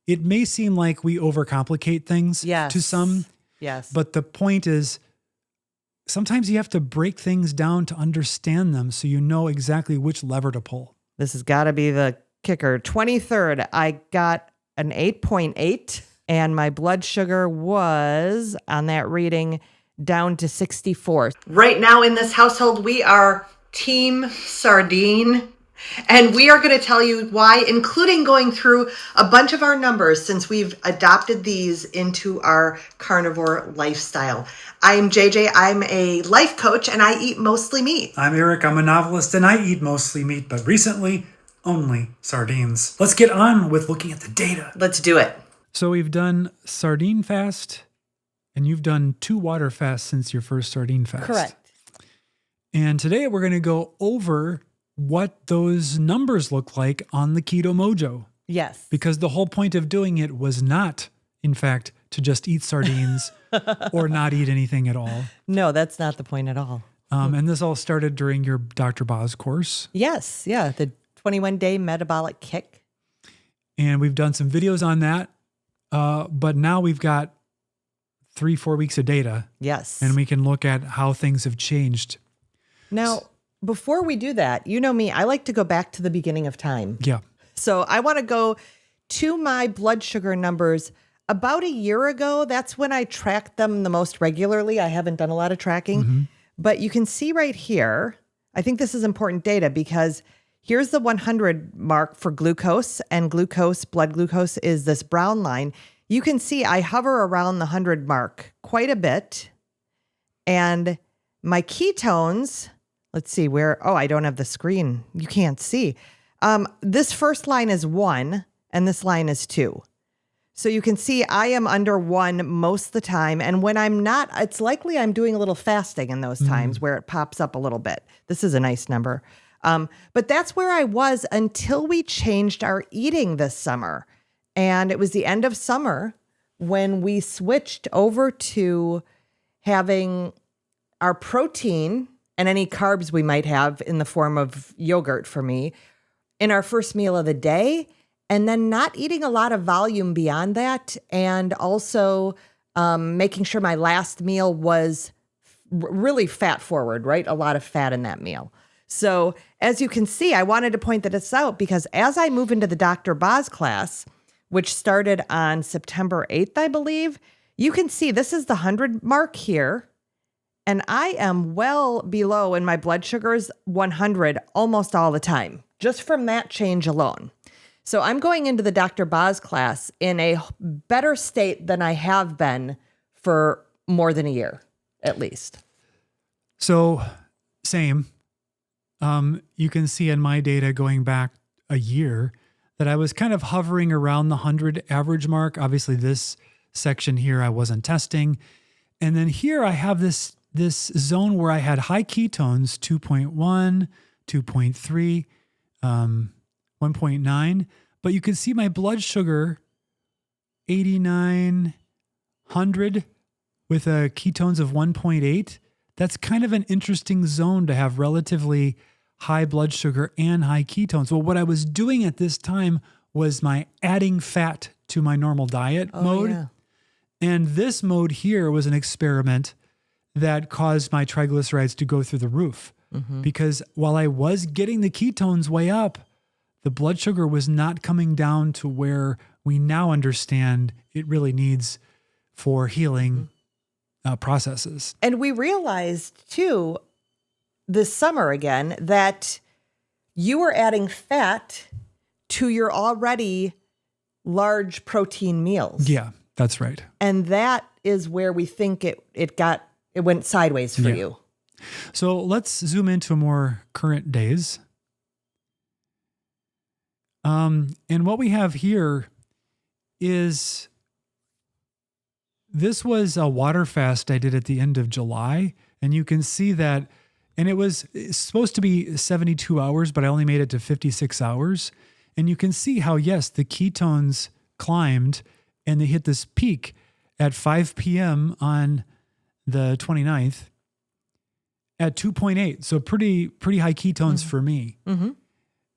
it may seem like we overcomplicate things to some. Yes. But the point is, sometimes you have to break things down to understand them so you know exactly which lever to pull. This has got to be the kicker. 23rd, I got an 8.8 and my blood sugar was on that reading down to 64. Right now in this household, we are Team Sardine. And we are going to tell you why, including going through a bunch of our numbers since we've adopted these into our carnivore lifestyle. I'm JJ. I'm a life coach and I eat mostly meat. I'm Eric. I'm a novelist and I eat mostly meat, but recently only sardines. Let's get on with looking at the data. Let's do it. So we've done sardine fast and you've done 2 water fasts since your first sardine fast. Correct. And today we're going to go over what those numbers look like on the Keto Mojo. Yes. Because the whole point of doing it was not, in fact, to just eat sardines or not eat anything at all. No, that's not the point at all. And this all started during your Dr. Boz course. Yes. Yeah. The 21-day metabolic kick. And we've done some videos on that. But now we've got 3-4 weeks of data. Yes. And we can look at how things have changed. Now, before we do that, you know me, I like to go back to the beginning of time. Yeah. So I want to go to my blood sugar numbers about a year ago. That's when I tracked them the most regularly. I haven't done a lot of tracking, but you can see right here, I think this is important data because here's the 100 mark for glucose, and glucose, blood glucose is this brown line. You can see I hover around the 100 mark quite a bit. And my ketones, let's see where, I don't have the screen. You can't see. This first line is 1 and this line is 2. So you can see I am under 1 most of the time. And when I'm not, it's likely I'm doing a little fasting in those times where it pops up a little bit. This is a nice number. But that's where I was until we changed our eating this summer. And it was the end of summer when we switched over to having our protein and any carbs we might have in the form of yogurt for me in our first meal of the day, and then not eating a lot of volume beyond that, and also making sure my last meal was really fat forward, right? A lot of fat in that meal. So as you can see, I wanted to point this out because as I move into the Dr. Boz class, which started on September 8th, I believe, you can see this is the 100 mark here. And I am well below in my blood sugars 100 almost all the time, just from that change alone. So I'm going into the Dr. Boz class in a better state than I have been for more than a year, at least. So same. You can see in my data going back a year that I was kind of hovering around the 100 average mark. Obviously, this section here I wasn't testing. And then here I have this zone where I had high ketones, 2.1, 2.3, 1.9, but you can see my blood sugar, 8,900 with a ketones of 1.8. That's kind of an interesting zone to have relatively high blood sugar and high ketones. Well, what I was doing at this time was my adding fat to my normal diet mode. Yeah. And this mode here was an experiment that caused my triglycerides to go through the roof. Because while I was getting the ketones way up, the blood sugar was not coming down to where we now understand it really needs for healing processes. And we realized too, this summer again, that you were adding fat to your already large protein meals. Yeah, that's right. And that is where we think it went sideways for you. So let's zoom into more current days. And what we have here is, this was a water fast I did at the end of July. And you can see that, and it's supposed to be 72 hours, but I only made it to 56 hours. And you can see how, yes, the ketones climbed and they hit this peak at 5 p.m. on the 29th at 2.8. So pretty high ketones for me.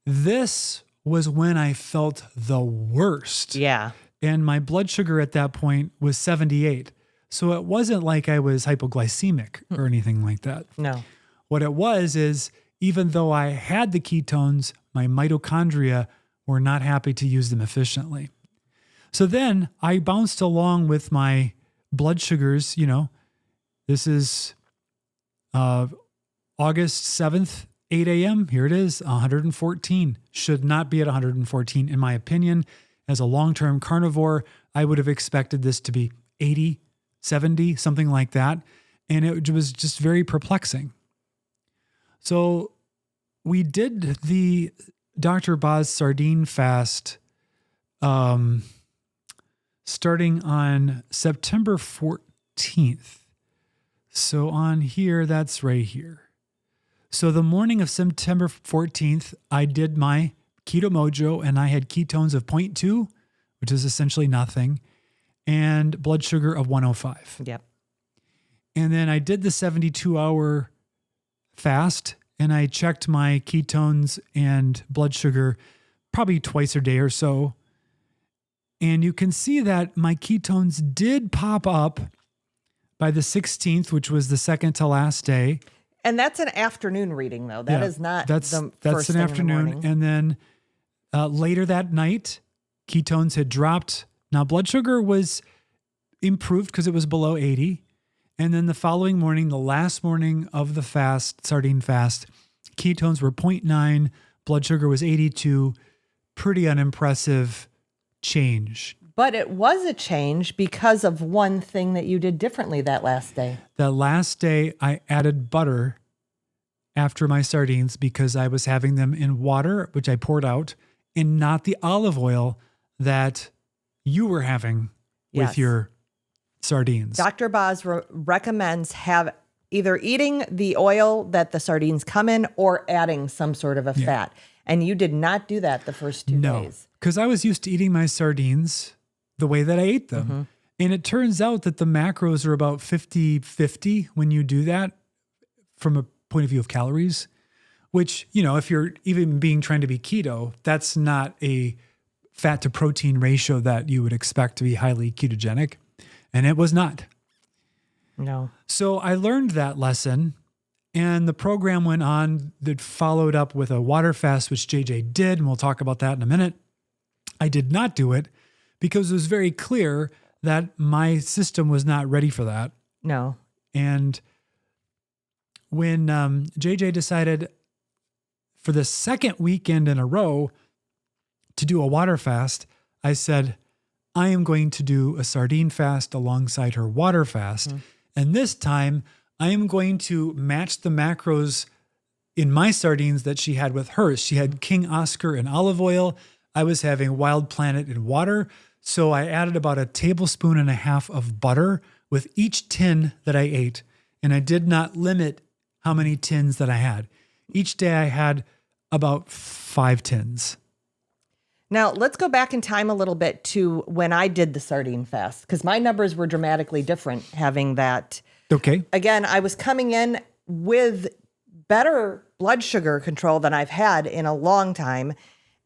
This was when I felt the worst. Yeah. and my blood sugar at that point was 78. So it wasn't like I was hypoglycemic or anything like that. No. What it was is, even though I had the ketones, my mitochondria were not happy to use them efficiently. So then I bounced along with my blood sugars. This is August 7th, 8 a.m. Here it is, 114. Should not be at 114, in my opinion. As a long-term carnivore, I would have expected this to be 80, 70, something like that. And it was just very perplexing. So we did the Dr. Boz sardine fast starting on September 14th. So on here, that's right here. So the morning of September 14th, I did my Keto Mojo and I had ketones of 0.2, which is essentially nothing, and blood sugar of 105. Yep. And then I did the 72-hour fast and I checked my ketones and blood sugar probably twice a day or so. And you can see that my ketones did pop up by the 16th, which was the second to last day. And that's an afternoon reading, though. That is not that's the that's first an thing in the afternoon. morning. And then later that night, ketones had dropped. Now blood sugar was improved because it was below 80. And then the following morning, the last morning of the fast, sardine fast, ketones were 0.9, blood sugar was 82. Pretty unimpressive change. But it was a change because of one thing that you did differently that last day. That last day, I added butter after my sardines because I was having them in water, which I poured out, and not the olive oil that you were having with Yes. your sardines. Dr. Boz recommends either eating the oil that the sardines come in or adding some sort of a fat. And you did not do that the first 2 days. Because I was used to eating my sardines the way that I ate them. Mm-hmm. And it turns out that the macros are about 50-50 when you do that from a point of view of calories, which, if you're even trying to be keto, that's not a fat to protein ratio that you would expect to be highly ketogenic. And it was not. No. So I learned that lesson, and the program went on that followed up with a water fast, which JJ did, and we'll talk about that in a minute. I did not do it because it was very clear that my system was not ready for that. No. And when JJ decided for the second weekend in a row to do a water fast, I said, I am going to do a sardine fast alongside her water fast. Mm-hmm. And this time I am going to match the macros in my sardines that she had with hers. She had King Oscar and olive oil. I was having Wild Planet and water. So I added about 1.5 tablespoons of butter with each tin that I ate. And I did not limit how many tins that I had. Each day I had about 5 tins. Now, let's go back in time a little bit to when I did the sardine fast, because my numbers were dramatically different having that. Okay. Again, I was coming in with better blood sugar control than I've had in a long time.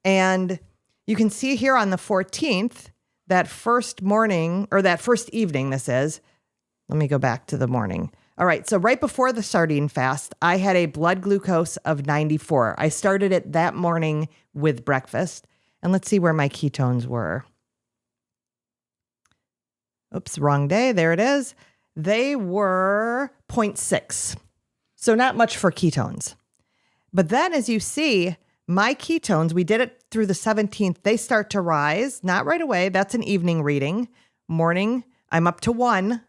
And you can see here on the 14th, that first morning, or that first evening, this is. Let me go back to the morning. All right, so right before the sardine fast, I had a blood glucose of 94. I started it that morning with breakfast. And let's see where my ketones were. Oops, wrong day. There it is. They were 0.6. So not much for ketones. But then as you see, my ketones, we did it through the 17th. They start to rise, not right away. That's an evening reading. Morning, I'm up to 1.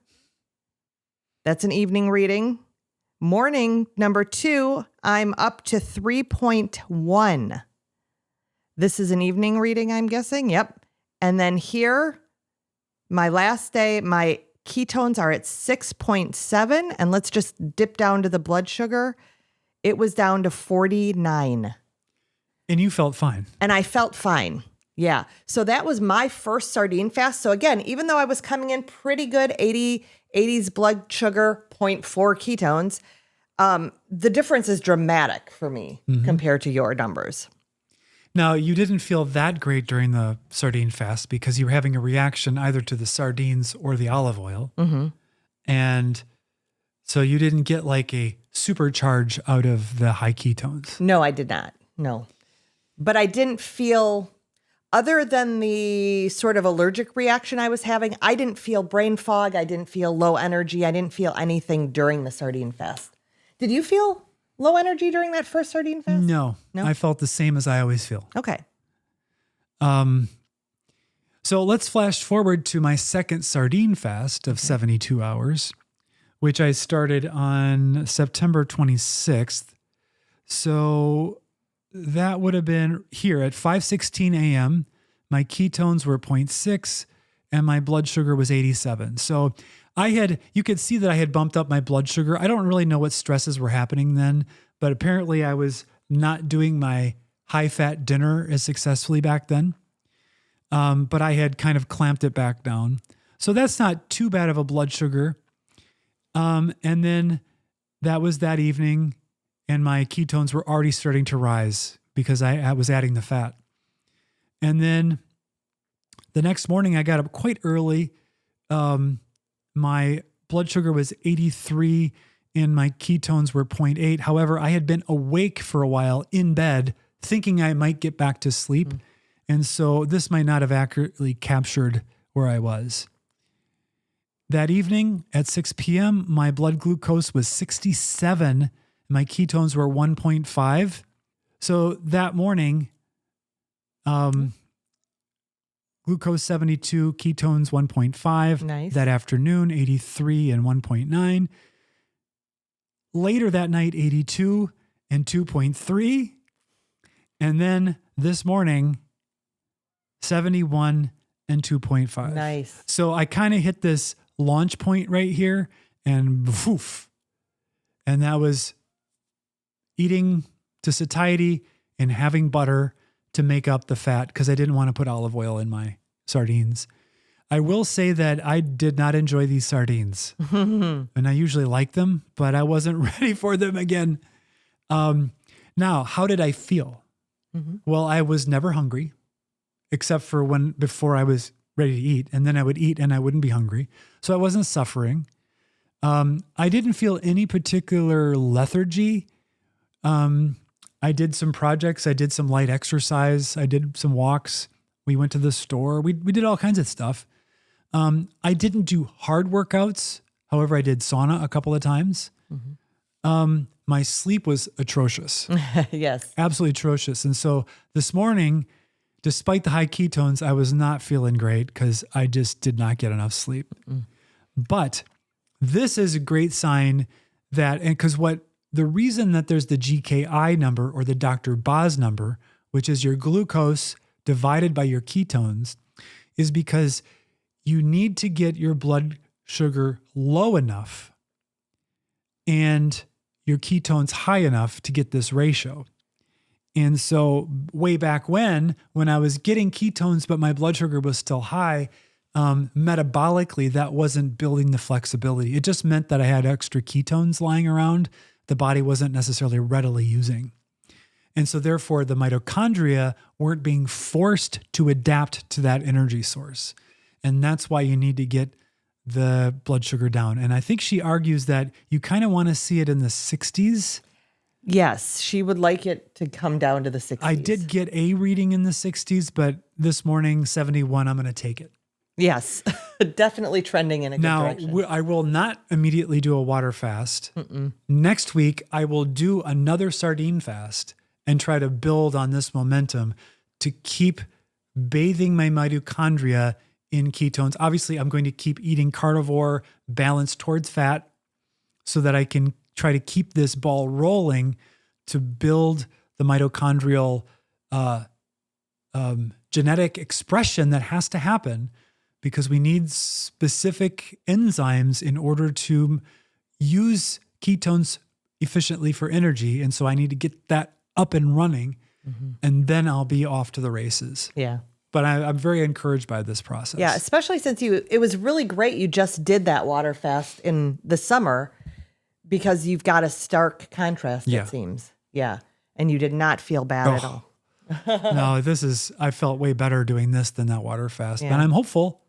That's an evening reading. Morning, number 2, I'm up to 3.1. This is an evening reading, I'm guessing. Yep. And then here, my last day, my ketones are at 6.7. And let's just dip down to the blood sugar. It was down to 49. And you felt fine. And I felt fine. Yeah. So that was my first sardine fast. So again, even though I was coming in pretty good, 80s blood sugar, 0.4 ketones, the difference is dramatic for me compared to your numbers. Now, you didn't feel that great during the sardine fast because you were having a reaction either to the sardines or the olive oil. Mm-hmm. And so you didn't get like a supercharge out of the high ketones. No, I did not. No. But I didn't feel, other than the sort of allergic reaction I was having, I didn't feel brain fog. I didn't feel low energy. I didn't feel anything during the sardine fast. Did you feel low energy during that first sardine fast? No, I felt the same as I always feel. Okay. So let's flash forward to my second sardine fast of 72 hours, which I started on September 26th. So that would have been here at 5:16 a.m. My ketones were 0.6 and my blood sugar was 87. So you could see that I had bumped up my blood sugar. I don't really know what stresses were happening then, but apparently I was not doing my high fat dinner as successfully back then. But I had kind of clamped it back down. So that's not too bad of a blood sugar. And then that was that evening, and my ketones were already starting to rise because I was adding the fat. And then the next morning I got up quite early. My blood sugar was 83 and my ketones were 0.8. However, I had been awake for a while in bed thinking I might get back to sleep. And so this might not have accurately captured where I was. That evening at 6 p.m., my blood glucose was 67 and my ketones were 1.5. So that morning, glucose 72, ketones 1.5. Nice. That afternoon, 83 and 1.9. Later that night, 82 and 2.3. And then this morning, 71 and 2.5. Nice. So I kind of hit this launch point right here and poof. And that was eating to satiety and having butter to make up the fat because I didn't want to put olive oil in my sardines. I will say that I did not enjoy these sardines and I usually like them, but I wasn't ready for them again. Now, how did I feel? Well, I was never hungry except for before I was ready to eat, and then I would eat and I wouldn't be hungry. So I wasn't suffering. I didn't feel any particular lethargy. I did some projects. I did some light exercise. I did some walks. We went to the store. We did all kinds of stuff. I didn't do hard workouts. However, I did sauna a couple of times. My sleep was atrocious. Yes. Absolutely atrocious. And so this morning, despite the high ketones, I was not feeling great because I just did not get enough sleep. But this is a great sign that, and because the reason that there's the GKI number or the Dr. Boz number, which is your glucose divided by your ketones, is because you need to get your blood sugar low enough and your ketones high enough to get this ratio. And so way back when I was getting ketones, but my blood sugar was still high, metabolically, that wasn't building the flexibility. It just meant that I had extra ketones lying around the body wasn't necessarily readily using. And so therefore the mitochondria weren't being forced to adapt to that energy source. And that's why you need to get the blood sugar down. And I think she argues that you kind of want to see it in the 60s. Yes, she would like it to come down to the 60s. I did get a reading in the 60s, but this morning, 71, I'm going to take it. Yes, definitely trending in a good direction. Now, I will not immediately do a water fast. Next week, I will do another sardine fast and try to build on this momentum to keep bathing my mitochondria in ketones. Obviously, I'm going to keep eating carnivore, balanced towards fat, so that I can try to keep this ball rolling to build the mitochondrial genetic expression that has to happen, because we need specific enzymes in order to use ketones efficiently for energy. And so I need to get that up and running, and then I'll be off to the races. Yeah. But I'm very encouraged by this process. Yeah, especially since it was really great you just did that water fast in the summer, because you've got a stark contrast, Yeah. it seems. Yeah. And you did not feel bad at all. No, I felt way better doing this than that water fast. Yeah. And I'm hopeful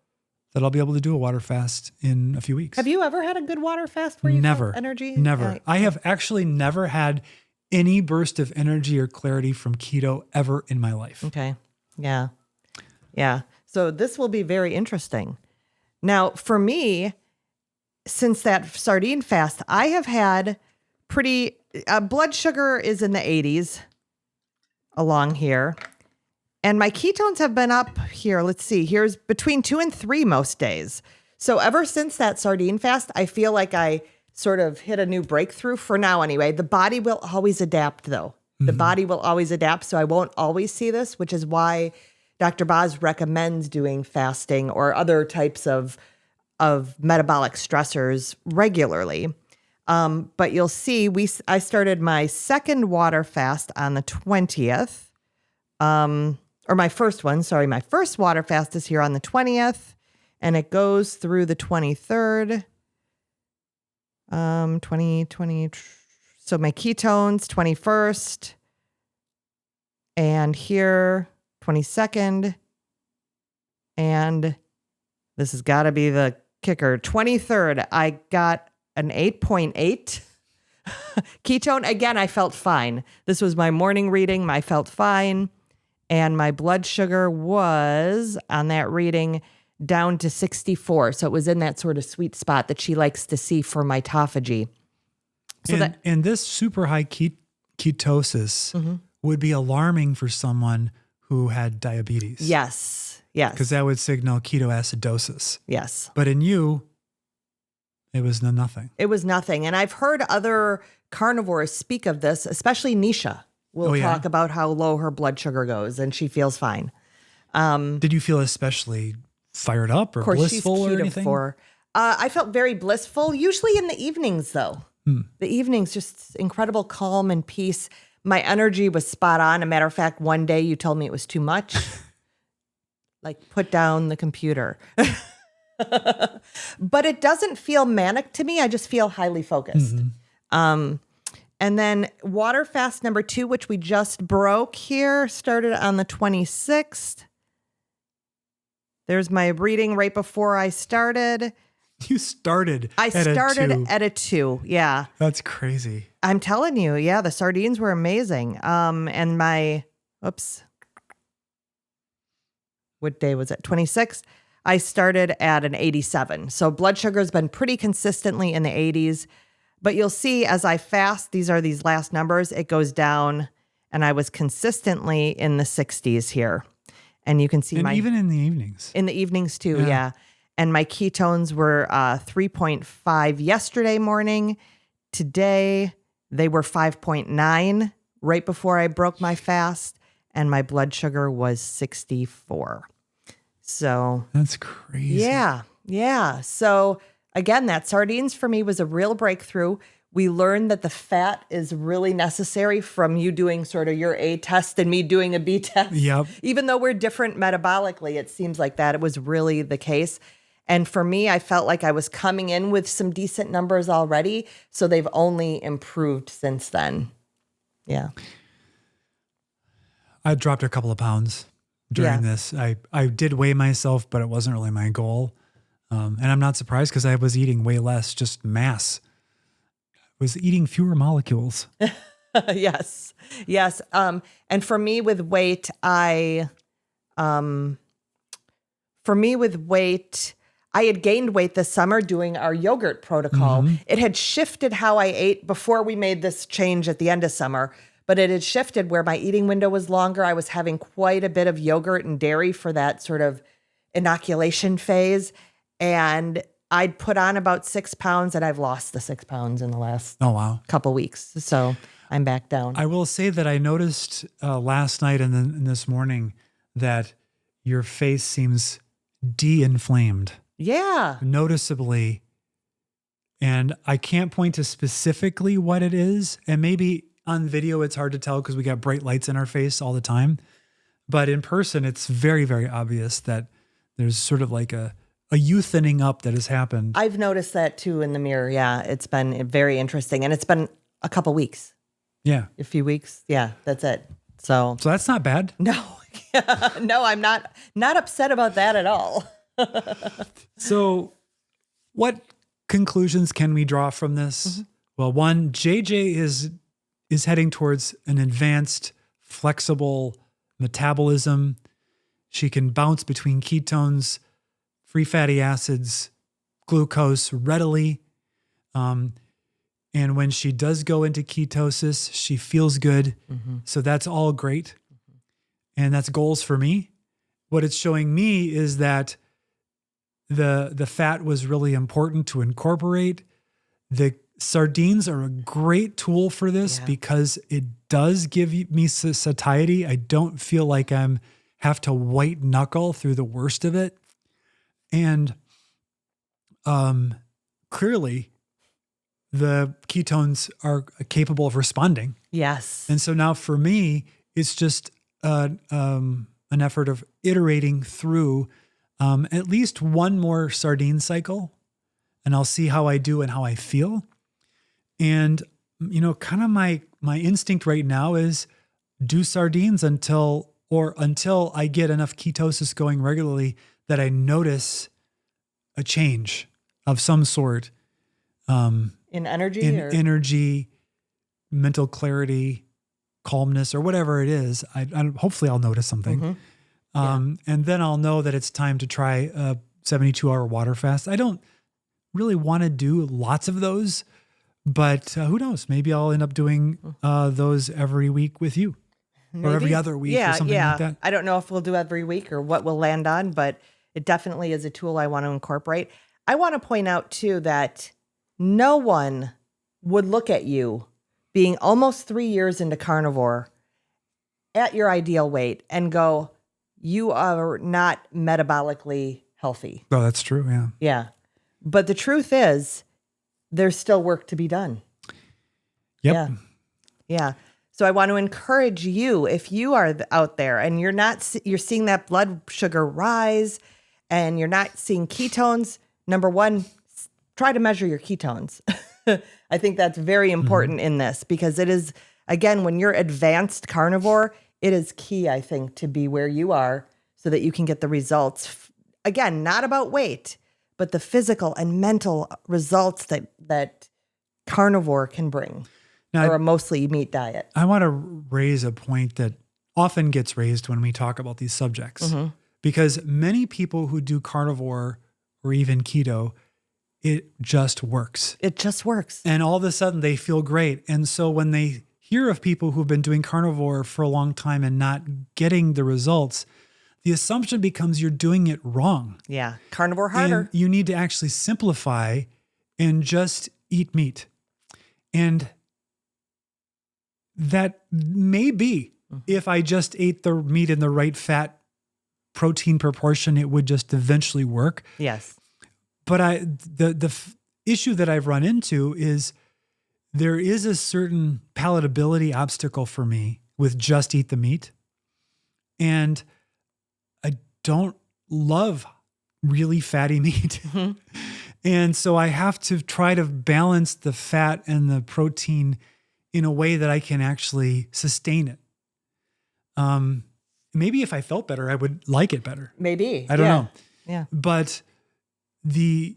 that I'll be able to do a water fast in a few weeks. Have you ever had a good water fast where you Never. felt energy? Never. I have actually never had any burst of energy or clarity from keto ever in my life. Okay. Yeah. Yeah. So this will be very interesting. Now, for me, since that sardine fast, I have had pretty, blood sugar is in the 80s along here. And my ketones have been up here. Let's see. Here's between 2 and 3 most days. So ever since that sardine fast, I feel like I sort of hit a new breakthrough for now anyway. The body will always adapt though. The body will always adapt. So I won't always see this, which is why Dr. Boz recommends doing fasting or other types of metabolic stressors regularly. But you'll see I started my second water fast on the 20th. Or my first one, sorry, my first water fast is here on the 20th, and it goes through the 23rd. 2020. So my ketones, 21st, and here, 22nd, and this has got to be the kicker, 23rd, I got an 8.8 ketone. Again, I felt fine. This was my morning reading. I felt fine. And my blood sugar was on that reading down to 64. So it was in that sort of sweet spot that she likes to see for mitophagy. So and this super high ketosis would be alarming for someone who had diabetes. Yes. Yes. Because that would signal ketoacidosis. Yes. But in you, it was nothing. It was nothing. And I've heard other carnivores speak of this, especially Nisha will talk about how low her blood sugar goes and she feels fine. Did you feel especially fired up or blissful or anything? I felt very blissful, usually in the evenings though. The evenings, just incredible calm and peace. My energy was spot on. A matter of fact, one day you told me it was too much. Like, put down the computer. But it doesn't feel manic to me. I just feel highly focused. And then water fast number 2, which we just broke here, started on the 26th. There's my reading right before I started. You started I started at a 2. Yeah. That's crazy. I'm telling you. Yeah. The sardines were amazing. And my, what day was it? 26th. I started at an 87. So blood sugar has been pretty consistently in the 80s. But you'll see as I fast, these last numbers, it goes down. And I was consistently in the 60s here. And you can see even in the evenings. In the evenings too, yeah. And my ketones were 3.5 yesterday morning. Today, they were 5.9 right before I broke my fast. And my blood sugar was 64. So that's crazy. Yeah. Yeah. So again, that sardines for me was a real breakthrough. We learned that the fat is really necessary from you doing sort of your A test and me doing a B test. Yep. Even though we're different metabolically, it seems like that. It was really the case. And for me, I felt like I was coming in with some decent numbers already. So they've only improved since then. Yeah. I dropped a couple of pounds during this. I did weigh myself, but it wasn't really my goal. And I'm not surprised because I was eating way less, just mass. I was eating fewer molecules. Yes. Yes. And for me with weight, I had gained weight this summer doing our yogurt protocol. It had shifted how I ate before we made this change at the end of summer, but it had shifted where my eating window was longer. I was having quite a bit of yogurt and dairy for that sort of inoculation phase. And I'd put on about 6 pounds and I've lost the 6 pounds in the last couple weeks. So I'm back down. I will say that I noticed last night and then this morning that your face seems de-inflamed. Yeah. Noticeably. And I can't point to specifically what it is. And maybe on video, it's hard to tell because we got bright lights in our face all the time. But in person, it's very, very obvious that there's sort of like a youthtening up that has happened. I've noticed that too in the mirror. Yeah. It's been very interesting. And it's been a couple weeks. Yeah. A few weeks. Yeah. That's it. So that's not bad. no, no, I'm not upset about that at all. So what conclusions can we draw from this? Well, one, JJ is heading towards an advanced, flexible metabolism. She can bounce between ketones, free fatty acids, glucose readily. And when she does go into ketosis, she feels good. So that's all great. And that's goals for me. What it's showing me is that the fat was really important to incorporate. The sardines are a great tool for this because it does give me satiety. I don't feel like I'm have to white knuckle through the worst of it. And clearly the ketones are capable of responding. Yes. And so now for me, it's just an effort of iterating through at least one more sardine cycle, and I'll see how I do and how I feel. And, kind of my instinct right now is do sardines until I get enough ketosis going regularly that I notice a change of some sort. In energy? Mental clarity, calmness, or whatever it is. I hopefully I'll notice something. And then I'll know that it's time to try a 72-hour water fast. I don't really want to do lots of those, but who knows? Maybe I'll end up doing those every week with you. Maybe. Or every other week or something like that. I don't know if we'll do every week or what we'll land on, but it definitely is a tool I want to incorporate. I want to point out too that no one would look at you being almost 3 years into carnivore at your ideal weight and go, you are not metabolically healthy. Oh, that's true. Yeah. Yeah. But the truth is there's still work to be done. Yep. Yeah. Yeah. So I want to encourage you, if you are out there and you're seeing that blood sugar rise and you're not seeing ketones, number one, try to measure your ketones. I think that's very important in this because it is, again, when you're advanced carnivore, it is key, I think, to be where you are so that you can get the results. Again, not about weight, but the physical and mental results that carnivore can bring. Now, or a mostly meat diet. I want to raise a point that often gets raised when we talk about these subjects, because many people who do carnivore or even keto, it just works. It just works. And all of a sudden they feel great. And so when they hear of people who've been doing carnivore for a long time and not getting the results, the assumption becomes you're doing it wrong. Yeah. Carnivore harder. And you need to actually simplify and just eat meat. And that may be if I just ate the meat in the right fat protein proportion, it would just eventually work. Yes. But the issue that I've run into is there is a certain palatability obstacle for me with just eat the meat. And I don't love really fatty meat. And so I have to try to balance the fat and the protein in a way that I can actually sustain it. Maybe if I felt better, I would like it better. Maybe. I don't know. Yeah. But the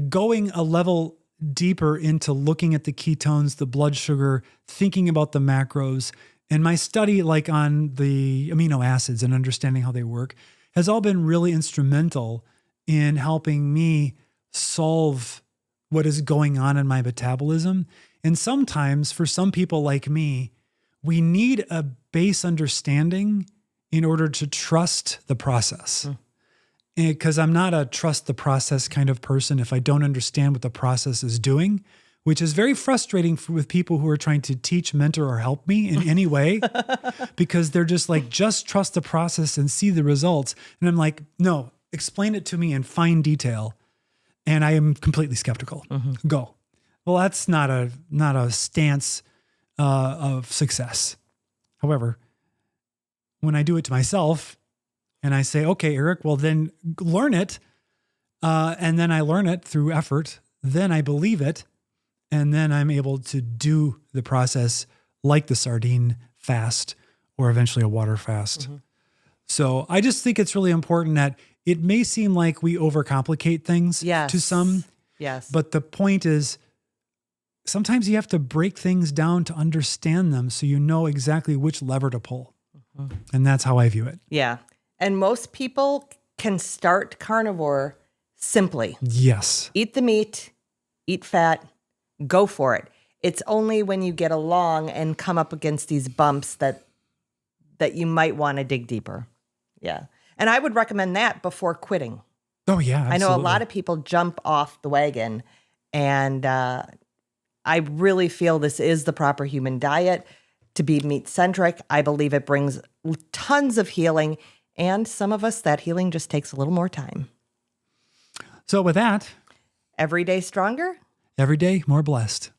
going a level deeper into looking at the ketones, the blood sugar, thinking about the macros, and my study like on the amino acids and understanding how they work has all been really instrumental in helping me solve what is going on in my metabolism. And sometimes for some people like me, we need a base understanding in order to trust the process. Because I'm not a trust the process kind of person if I don't understand what the process is doing, which is very frustrating with people who are trying to teach, mentor, or help me in any way, because they're just like, just trust the process and see the results. And I'm like, no, explain it to me in fine detail. And I am completely skeptical. Go. Well, that's not a stance of success. However, when I do it to myself and I say, okay, Eric, well then learn it. And then I learn it through effort. Then I believe it. And then I'm able to do the process like the sardine fast or eventually a water fast. So I just think it's really important that it may seem like we overcomplicate things Yes. to some, Yes. but the point is sometimes you have to break things down to understand them so you know exactly which lever to pull. And that's how I view it. Yeah. And most people can start carnivore simply. Yes. Eat the meat, eat fat, go for it. It's only when you get along and come up against these bumps that you might want to dig deeper. Yeah. And I would recommend that before quitting. Oh, yeah. Absolutely. I know a lot of people jump off the wagon, and I really feel this is the proper human diet to be meat-centric. I believe it brings tons of healing, and some of us, that healing just takes a little more time. So with that, Every day stronger. every day more blessed.